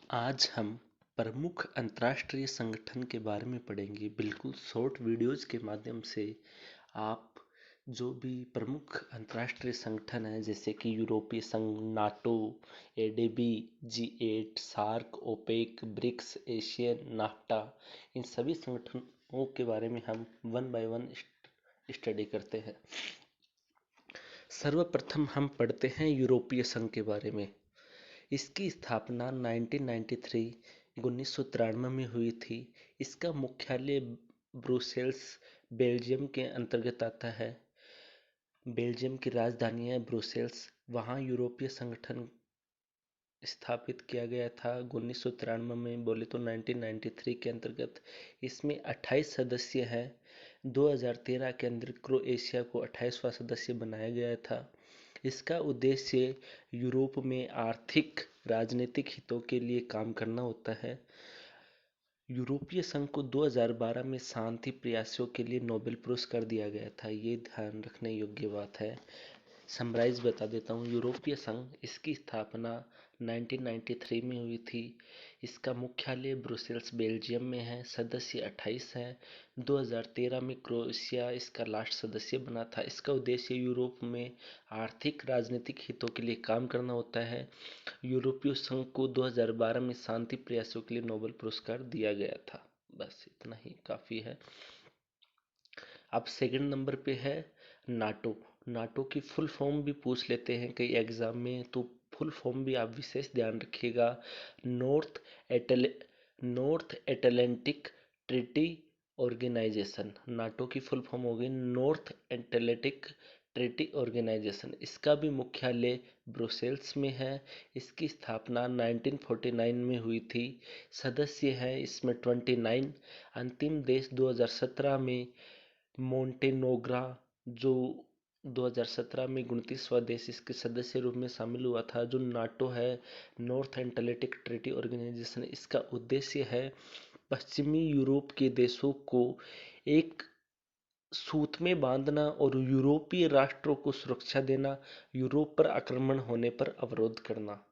आज हम प्रमुख अंतर्राष्ट्रीय संगठन के बारे में पढ़ेंगे। बिल्कुल शॉर्ट वीडियोज के माध्यम से आप जो भी प्रमुख अंतर्राष्ट्रीय संगठन हैं जैसे कि यूरोपीय संघ, NATO, ADB, G eight, SAARC, OPEC, BRICS, Asian, NAFTA, इन सभी संगठनों के बारे में हम वन बाय वन स्टडी करते हैं। सर्वप्रथम हम पढ़ते हैं यूरोपीय संघ के बारे में। इसकी स्थापना 1993 में हुई थी। इसका मुख्यालय ब्रुसेल्स, बेल्जियम के अंतर्गत आता है। बेल्जियम की राजधानी है ब्रुसेल्स। वहाँ यूरोपीय संगठन स्थापित किया गया था 1993 में, बोले तो 1993 के अंतर्गत। इसमें 28 सदस्य हैं। 2013 के अंदर क्रोएशिया को 28वां सदस्य बनाया गया था। इसका उद्देश्य यूरोप में आर्थिक राजनीतिक हितों के लिए काम करना होता है। यूरोपीय संघ को 2012 में शांति प्रयासों के लिए नोबेल पुरस्कार दिया गया था। ये ध्यान रखने योग्य बात है। समराइज बता देता हूँ। यूरोपीय संघ, इसकी स्थापना 1993 में हुई थी। इसका मुख्यालय ब्रुसेल्स, बेल्जियम में है। सदस्य 28 हैं। 2013 में क्रोएशिया इसका लास्ट सदस्य बना था। इसका उद्देश्य यूरोप में आर्थिक राजनीतिक हितों के लिए काम करना होता है। यूरोपीय संघ को 2012 में शांति प्रयासों के लिए नोबेल पुरस्कार दिया गया था। बस इतना ही काफ़ी है। अब सेकंड नंबर पे है नाटो। नाटो की फुल फॉर्म भी पूछ लेते हैं कई एग्जाम में, तो फुल फॉर्म भी आप विशेष ध्यान रखिएगा। नॉर्थ एटल North Atlantic Treaty Organization. NATO की फुल फॉर्म होगी नॉर्थ एटलांटिक ट्रीटी ऑर्गेनाइजेशन। इसका भी मुख्यालय ब्रुसेल्स में है। इसकी स्थापना 1949 में हुई थी। सदस्य हैं इसमें 29। अंतिम देश 2017 में मोंटेनेग्रो, जो 2017 में 29वां देश इसके सदस्य रूप में शामिल हुआ था, जो नाटो है, नॉर्थ एटलांटिक ट्रीटी ऑर्गेनाइजेशन। इसका उद्देश्य है पश्चिमी यूरोप के देशों को एक सूत में बांधना और यूरोपीय राष्ट्रों को सुरक्षा देना, यूरोप पर आक्रमण होने पर अवरोध करना।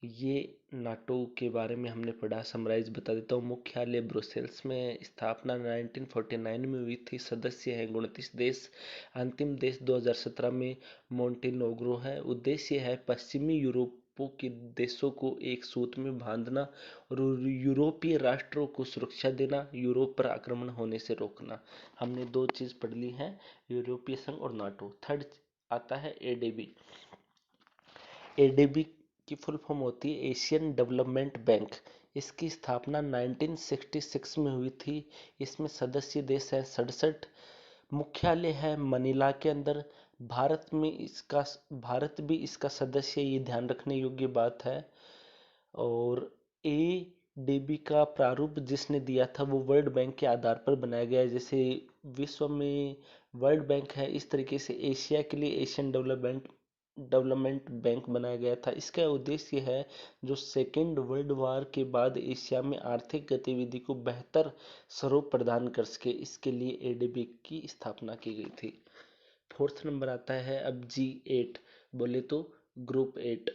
ये नाटो के बारे में हमने पढ़ा। समराइज बता देता हूँ। मुख्यालय ब्रुसेल्स में। स्थापना 1949 में हुई थी। सदस्य हैं 29 देश। अंतिम देश 2017 में मोंटेनेग्रो है। उद्देश्य है पश्चिमी यूरोपों के देशों को एक सूत में बांधना और यूरोपीय राष्ट्रों को सुरक्षा देना, यूरोप पर आक्रमण होने से रोकना। हमने दो चीज़ पढ़ ली हैं, यूरोपीय संघ और नाटो। थर्ड आता है एडीबी। एडीबी की फुल फॉर्म होती है एशियन डेवलपमेंट बैंक। इसकी स्थापना 1966 में हुई थी। इसमें सदस्य देश है 67। मुख्यालय है मनीला के अंदर। भारत भी इसका सदस्य, ये ध्यान रखने योग्य बात है। और एडीबी का प्रारूप जिसने दिया था वो वर्ल्ड बैंक के आधार पर बनाया गया है। जैसे विश्व में वर्ल्ड बैंक है, इस तरीके से एशिया के लिए एशियन डेवलपमेंट बैंक बनाया गया था। इसका उद्देश्य है जो सेकेंड वर्ल्ड वार के बाद एशिया में आर्थिक गतिविधि को बेहतर स्वरूप प्रदान कर सके, इसके लिए एडीबी की स्थापना की गई थी। फोर्थ नंबर आता है अब जी8, बोले तो ग्रुप 8।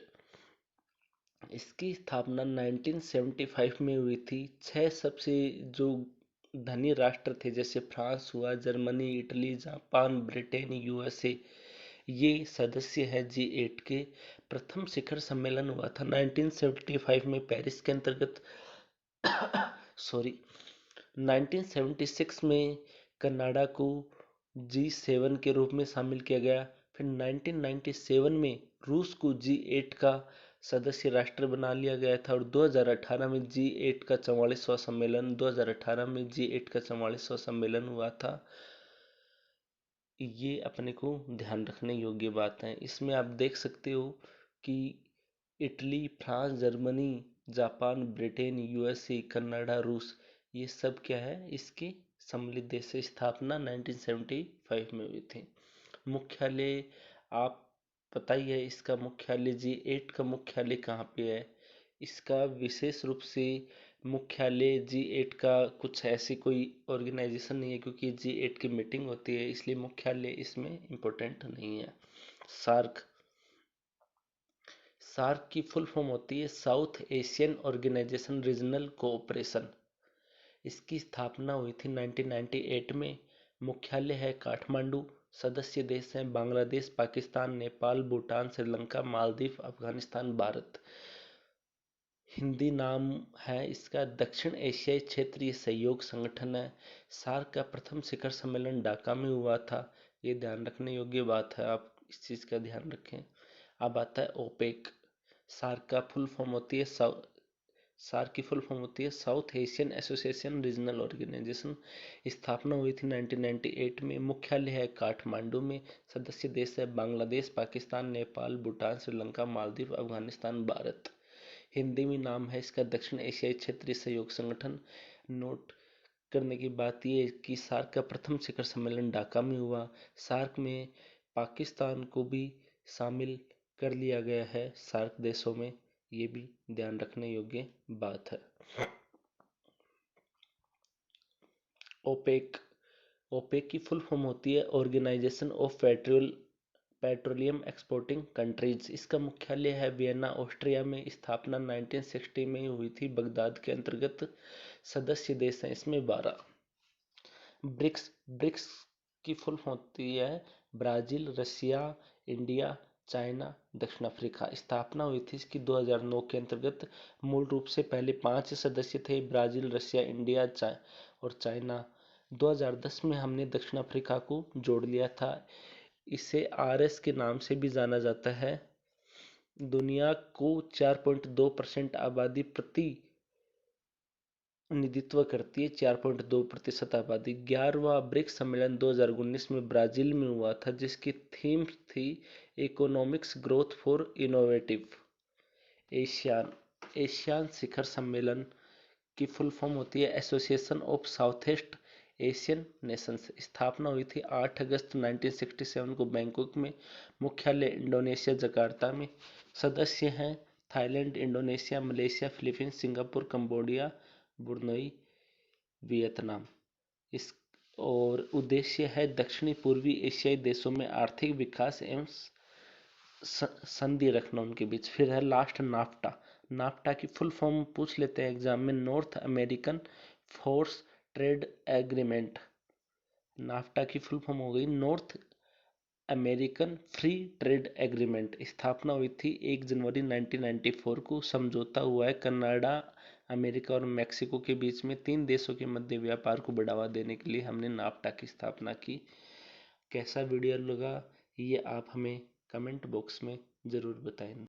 इसकी स्थापना 1975 में हुई थी। छह सबसे जो धनी राष्ट्र थे, जैसे फ्रांस हुआ, Germany, Italy, Japan, Britain, USA, ये सदस्य है जी8 के। प्रथम शिखर सम्मेलन हुआ था 1975 में पेरिस के अंतर्गत। सॉरी, 1976 में कनाडा को जी7 के रूप में शामिल किया गया। फिर 1997 में रूस को जी8 का सदस्य राष्ट्र बना लिया गया था। और 2018 में जी8 का 44वां सम्मेलन 2018 में जी8 का 44वां सम्मेलन हुआ था। ये अपने को ध्यान रखने योग्य बात है। इसमें आप देख सकते हो कि Italy, France, Germany, Japan, Britain, USA, Canada, रूस, ये सब क्या है, इसके सम्मिलित देश से। स्थापना 1975 में हुई थी। मुख्यालय आप पता ही है, इसका मुख्यालय जी8 का मुख्यालय कहाँ पे है। इसका विशेष रूप से मुख्यालय जी8 का कुछ ऐसी कोई ऑर्गेनाइजेशन नहीं है, क्योंकि जी8 की मीटिंग होती है, इसलिए मुख्यालय इसमें इम्पोर्टेंट नहीं है। सार्क। सार्क की फुल फॉर्म होती है South Asian organisation regional cooperation. इसकी स्थापना हुई थी 1998 में। मुख्यालय है काठमांडू। सदस्य देश हैं बांग्लादेश, पाकिस्तान, नेपाल, भूटान, श्रीलंका, मालदीव, अफगानिस्तान, भारत। हिंदी नाम है इसका दक्षिण एशियाई क्षेत्रीय सहयोग संगठन है। सार्क का प्रथम शिखर सम्मेलन ढाका में हुआ था। ये ध्यान रखने योग्य बात है, आप इस चीज़ का ध्यान रखें। अब आता है ओपेक। सार्क का फुल फॉर्म होती है सार्क की फुल फॉर्म होती है South Asian association regional organisation. स्थापना हुई थी 1998 में। मुख्यालय है काठमांडू में। सदस्य देश है बांग्लादेश, पाकिस्तान, नेपाल, भूटान, श्रीलंका, मालदीव, अफगानिस्तान, भारत। हिंदी में नाम है इसका दक्षिण एशियाई क्षेत्रीय सहयोग संगठन। नोट करने की बात यह है कि सार्क का प्रथम शिखर सम्मेलन ढाका में हुआ। सार्क में पाकिस्तान को भी शामिल कर लिया गया है सार्क देशों में। ये भी ध्यान रखने योग्य बात है। ओपेक। ओपेक की फुल फॉर्म होती है organisation of petroleum exporting countries. इसका मुख्यालय है वियना, ऑस्ट्रिया में। स्थापना 1960 में हुई थी बगदाद के अंतर्गत। सदस्य देश हैं इसमें 12। ब्रिक्स। ब्रिक्स की फुल होती है ब्राजील, रशिया, इंडिया, चाइना, दक्षिण अफ्रीका। स्थापना हुई थी इसकी 2009 के अंतर्गत। मूल रूप से पहले 5 सदस्य थे, ब्राजील, रशिया, इंडिया और चाइना। 2010 में हमने दक्षिण अफ्रीका को जोड़ लिया था। इसे आरएस के नाम से भी जाना जाता है। दुनिया को 4.2% आबादी प्रतिनिधित्व करती है। 4.2% आबादी। 11वां ब्रिक्स सम्मेलन 2019 में ब्राजील में हुआ था, जिसकी थीम थी economics growth for innovative. ASEAN. ASEAN शिखर सम्मेलन की फुल फॉर्म होती है Association of South East Asian Nations. स्थापना हुई थी 8 अगस्त 1967 को बैंकॉक में। मुख्यालय इंडोनेशिया जकार्ता में। सदस्य हैं Thailand, Indonesia, Malaysia, Philippines, Singapore, Cambodia, Brunei, Vietnam. इस और उद्देश्य है दक्षिणी पूर्वी एशियाई देशों में आर्थिक विकास एवं संधि रखना उनके बीच। फिर है लास्ट नाफ्टा। नाफ्टा की फुल फॉर्म पूछ लेते हैं एग्जाम में। North American force trade agreement. NAFTA की फुल फॉर्म हो गई north American free trade agreement. स्थापना हुई थी 1 जनवरी 1994 को। समझौता हुआ है कनाडा, अमेरिका और मैक्सिको के बीच में। 3 देशों के मध्य व्यापार को बढ़ावा देने के लिए हमने नाफ्टा की स्थापना की। कैसा वीडियो लगा ये आप हमें कमेंट बॉक्स में ज़रूर बताएं।